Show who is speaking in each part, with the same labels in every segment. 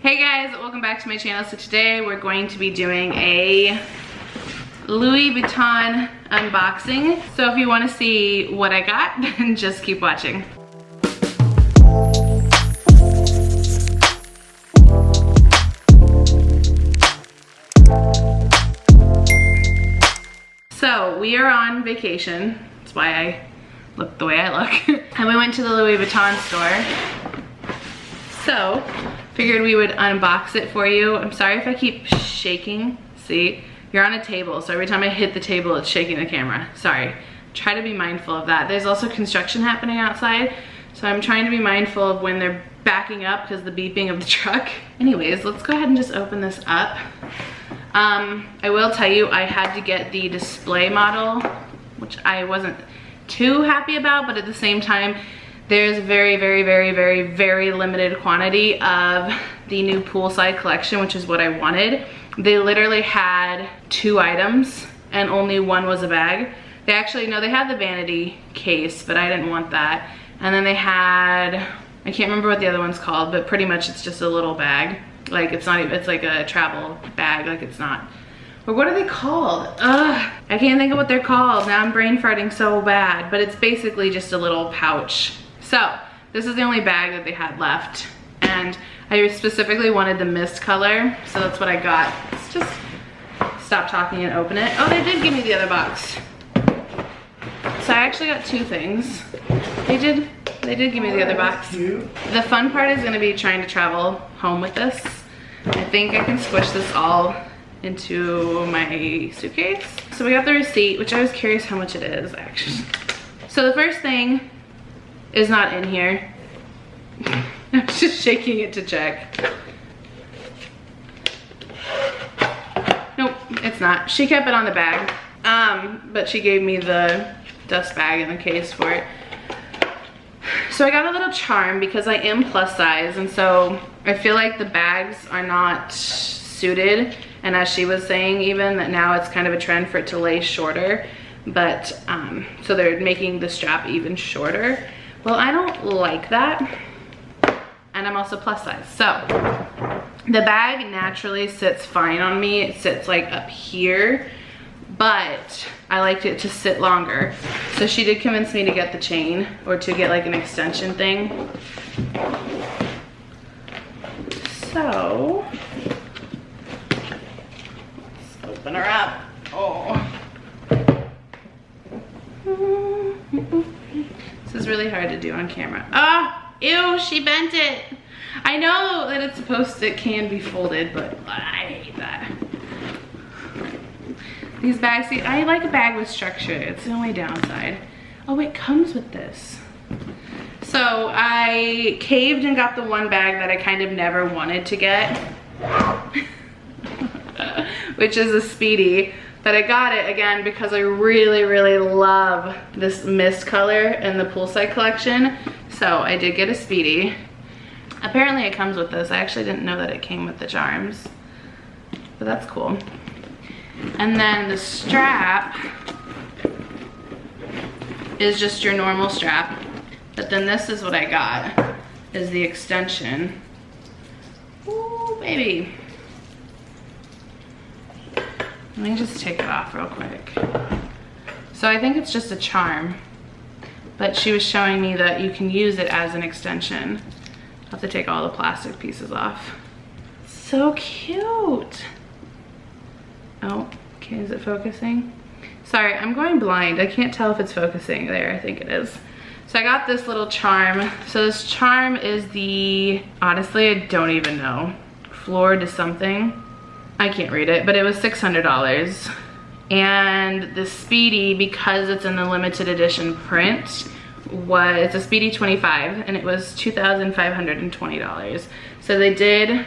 Speaker 1: Hey guys, welcome back to my channel. So today we're going to be doing a Louis Vuitton unboxing. So if you want to see what I got, then just keep watching. So we are on vacation. That's why I look the way I look. And we went to the Louis Vuitton store. So figured we would unbox it for you. I'm sorry if I keep shaking. See, you're on a table, so every time I hit the table, it's shaking the camera. Sorry. Try to be mindful of that. There's also construction happening outside, so I'm trying to be mindful of when they're backing up because the beeping of the truck. Anyways, let's go ahead and just open this up. I will tell you, I had to get the display model, which I wasn't too happy about, but at the same time, there's very limited quantity of the new poolside collection, which is what I wanted. They literally had 2 items and only one was a bag. They actually, no, they had the vanity case, but I didn't want that. And then they had, I can't remember what the other one's called, but pretty much it's just a little bag. Like it's not even, it's like a travel bag, like it's not. Or what are they called? Ugh, I can't think of what they're called. Now I'm brain farting so bad, but it's basically just a little pouch. So this is the only bag that they had left. And I specifically wanted the mist color, so that's what I got. Let's just stop talking and open it. Oh, they did give me the other box. So I actually got 2 things. They did give me the other box. The fun part is gonna be trying to travel home with this. I think I can squish this all into my suitcase. So we got the receipt, which I was curious how much it is actually. So the first thing is not in here. I'm just shaking it to check. Nope, it's not. She kept it on the bag, but she gave me the dust bag in the case for it. So I got a little charm because I am plus size, and so I feel like the bags are not suited. And as she was saying, even that now it's kind of a trend for it to lay shorter, but so they're making the strap even shorter. Well, I don't like that, and I'm also plus size. So the bag naturally sits fine on me. It sits like up here, but I liked it to sit longer. So she did convince me to get the chain, or to get like an extension thing. So let's open her up. Oh. This is really hard to do on camera. Ah, oh, ew, she bent it. I know that it's supposed to, it can be folded, but I hate that. These bags, see, I like a bag with structure. It's the only downside. Oh, it comes with this. So I caved and got the one bag that I kind of never wanted to get, which is a Speedy. But I got it again because I really love this mist color in the poolside collection. So I did get a Speedy. Apparently it comes with this. I actually didn't know that it came with the charms, but that's cool. And then the strap is just your normal strap. But then this is what I got, is the extension. Ooh, baby. Let me just take it off real quick. So I think it's just a charm, but she was showing me that you can use it as an extension. I'll have to take all the plastic pieces off. So cute. Oh, okay, is it focusing? Sorry, I'm going blind. I can't tell if it's focusing. There, I think it is. So I got this little charm. So this charm is the, honestly, I don't even know. Fleur de something. I can't read it, but it was $600. And the Speedy, because it's in the limited edition print, it's a Speedy 25, and it was $2,520. So they did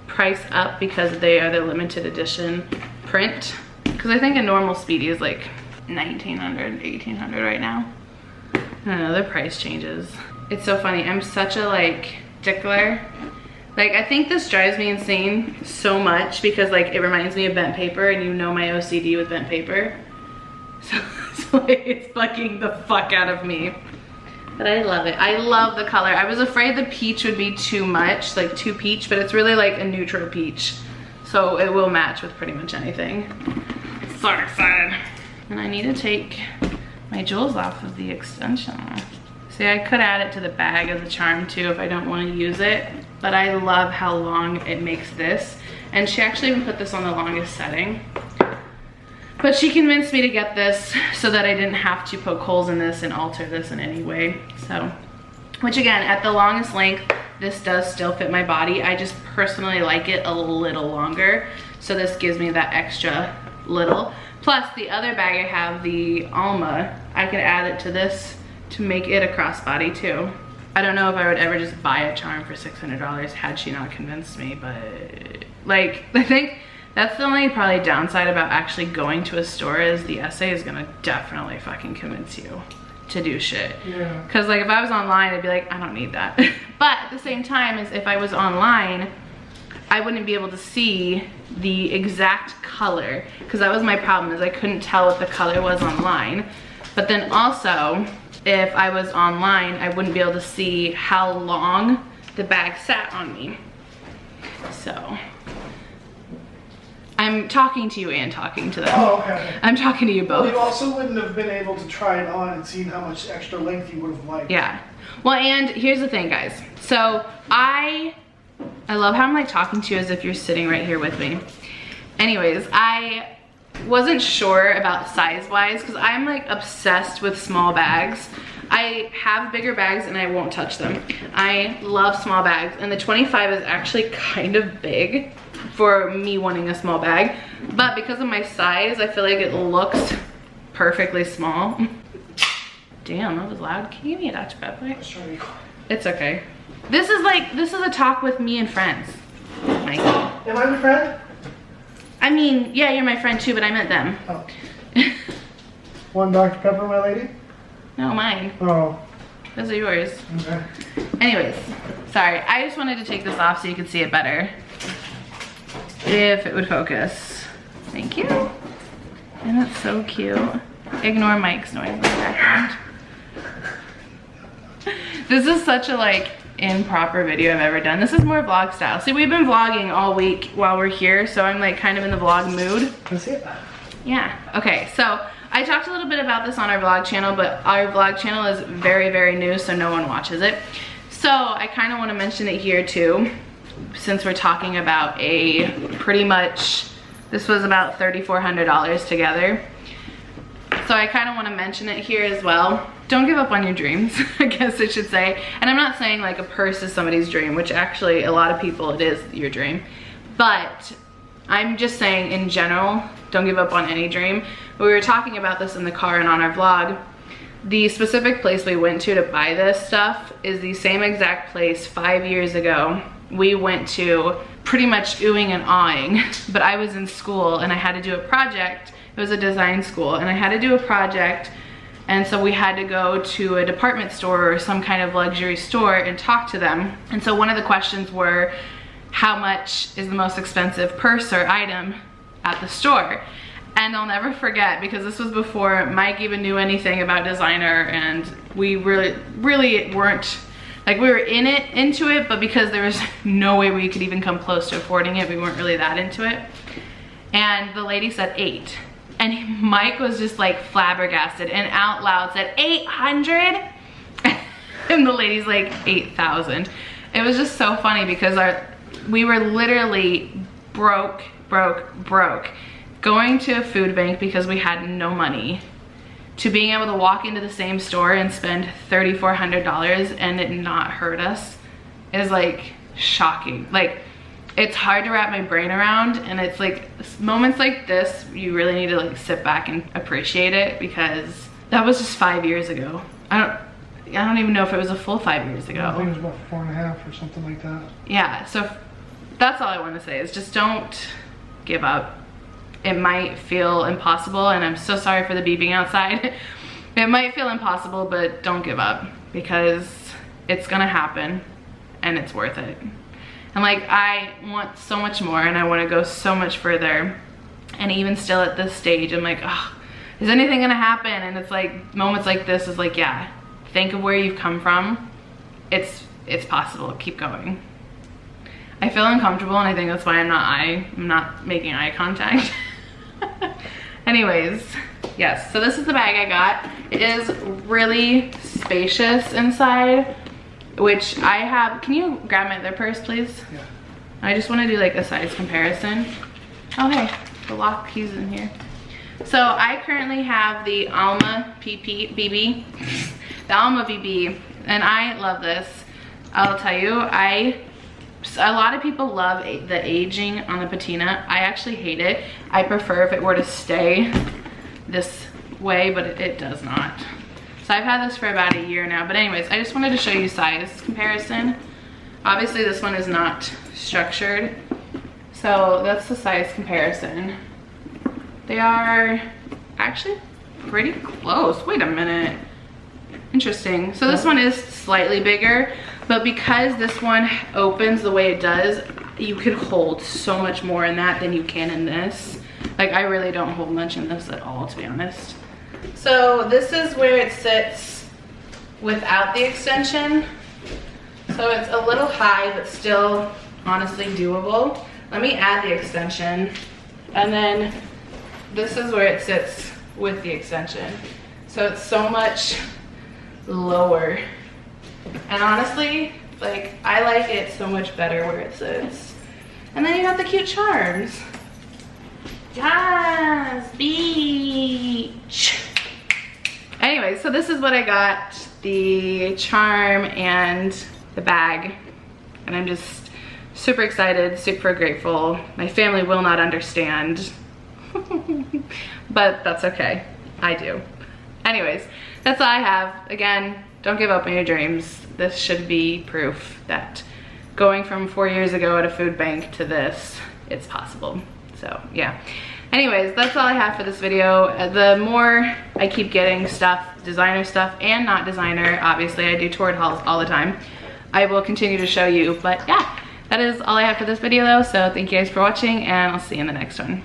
Speaker 1: price up because they are the limited edition print. Because I think a normal Speedy is like $1,900, $1,800 right now. I don't know, their price changes. It's so funny, I'm such a like stickler. Like, I think this drives me insane so much because like it reminds me of bent paper, and you know my OCD with bent paper. So like, it's bugging the fuck out of me. But I love it. I love the color. I was afraid the peach would be too much, like too peach, but it's really like a neutral peach. So it will match with pretty much anything. So excited. And I need to take my jewels off of the extension. See, I could add it to the bag as a charm too if I don't want to use it, but I love how long it makes this. And she actually even put this on the longest setting. But she convinced me to get this so that I didn't have to poke holes in this and alter this in any way. So, which again, at the longest length, this does still fit my body. I just personally like it a little longer. So this gives me that extra little. Plus the other bag I have, the Alma, I could add it to this to make it a crossbody too. I don't know if I would ever just buy a charm for $600 had she not convinced me, but like, I think that's the only probably downside about actually going to a store is the essay is gonna definitely fucking convince you to do shit.
Speaker 2: Yeah.
Speaker 1: Cause like if I was online, I'd be like, I don't need that. But at the same time, as if I was online, I wouldn't be able to see the exact color, because that was my problem, is I couldn't tell what the color was online. But then also, if I was online, I wouldn't be able to see how long the bag sat on me. So I'm talking to you and talking to them.
Speaker 2: Oh, okay.
Speaker 1: I'm talking to you both.
Speaker 2: Well, you also wouldn't have been able to try it on and seen how much extra length you would have liked.
Speaker 1: Yeah. Well, and here's the thing, guys. So I love how I'm like talking to you as if you're sitting right here with me. Anyways, I wasn't sure about size-wise because I'm like obsessed with small bags. I have bigger bags and I won't touch them. I love small bags, and the 25 is actually kind of big for me wanting a small bag, but because of my size, I feel like it looks perfectly small. Damn, that was loud. Can you give me a Dutch bad boy? It's okay. This is a talk with me and friends, Mikey.
Speaker 2: Am I your friend?
Speaker 1: I mean, yeah, you're my friend too, but I meant them.
Speaker 2: Oh. One Dr. Pepper, my lady?
Speaker 1: No, mine.
Speaker 2: Oh.
Speaker 1: Those are yours.
Speaker 2: Okay.
Speaker 1: Anyways, sorry. I just wanted to take this off so you could see it better. If it would focus. Thank you. And that's so cute. Ignore Mike's noise in the background. This is such a like improper video I've ever done. This is more vlog style. See, we've been vlogging all week while we're here, so I'm like kind of in the vlog mood.
Speaker 2: Can I see it?
Speaker 1: Yeah. Okay, so I talked a little bit about this on our vlog channel, but our vlog channel is very, very new, so no one watches it. So I kind of want to mention it here too, since we're talking about a pretty much, this was about $3,400 together. So I kind of want to mention it here as well. Don't give up on your dreams, I guess I should say. And I'm not saying like a purse is somebody's dream, which actually a lot of people it is your dream. But I'm just saying in general, don't give up on any dream. But we were talking about this in the car and on our vlog. The specific place we went to buy this stuff is the same exact place 5 years ago we went to, pretty much oohing and awing. But I was in school and I had to do a project. It was a design school and I had to do a project, and so we had to go to a department store or some kind of luxury store and talk to them. And so one of the questions were, how much is the most expensive purse or item at the store? And I'll never forget, because this was before Mike even knew anything about designer, and we really weren't, like we were into it, but because there was no way we could even come close to affording it, we weren't really that into it. And the lady said 8. And Mike was just like flabbergasted and out loud said 800. And the lady's like 8,000. It was just so funny because we were literally broke, going to a food bank because we had no money, to being able to walk into the same store and spend $3,400 and it not hurt us is like shocking. Like, it's hard to wrap my brain around, and it's like moments like this you really need to like sit back and appreciate it, because that was just 5 years ago. I don't even know if it was a full 5 years ago.
Speaker 2: I think it was about 4.5 or something like that.
Speaker 1: Yeah, so that's all I want to say is just don't give up. It might feel impossible, and I'm so sorry for the beeping outside. It might feel impossible, but don't give up, because it's gonna happen and it's worth it. And like, I want so much more and I want to go so much further. And even still at this stage, I'm like, oh, is anything gonna happen? And it's like, moments like this is like, yeah, think of where you've come from, it's possible. Keep going. I feel uncomfortable, and I think that's why I'm not making eye contact. Anyways, yes, so this is the bag I got. It is really spacious inside, which I have. Can you grab my other purse, please?
Speaker 2: Yeah.
Speaker 1: I just want to do like a size comparison. Oh, hey, the lock keys in here. So I currently have the Alma BB, the Alma BB, and I love this. I'll tell you, a lot of people love the aging on the patina. I actually hate it. I prefer if it were to stay this way, but it does not. So I've had this for about a year now. But anyways, I just wanted to show you size comparison. Obviously this one is not structured. So that's the size comparison. They are actually pretty close. Wait a minute. Interesting. So this one is slightly bigger, but because this one opens the way it does, you could hold so much more in that than you can in this. Like, I really don't hold much in this at all, to be honest. So this is where it sits without the extension. So it's a little high, but still honestly doable. Let me add the extension. And then this is where it sits with the extension. So it's so much lower. And honestly, like, I like it so much better where it sits. And then you got the cute charms. Yes, beach. Anyway, so this is what I got, the charm and the bag. And I'm just super excited, super grateful. My family will not understand, but that's okay. I do. Anyways, that's all I have. Again, don't give up on your dreams. This should be proof that going from 4 years ago at a food bank to this, it's possible. So yeah. Anyways, that's all I have for this video. The more I keep getting stuff, designer stuff and not designer, obviously I do toured hauls all the time, I will continue to show you. But yeah, that is all I have for this video though. So thank you guys for watching, and I'll see you in the next one.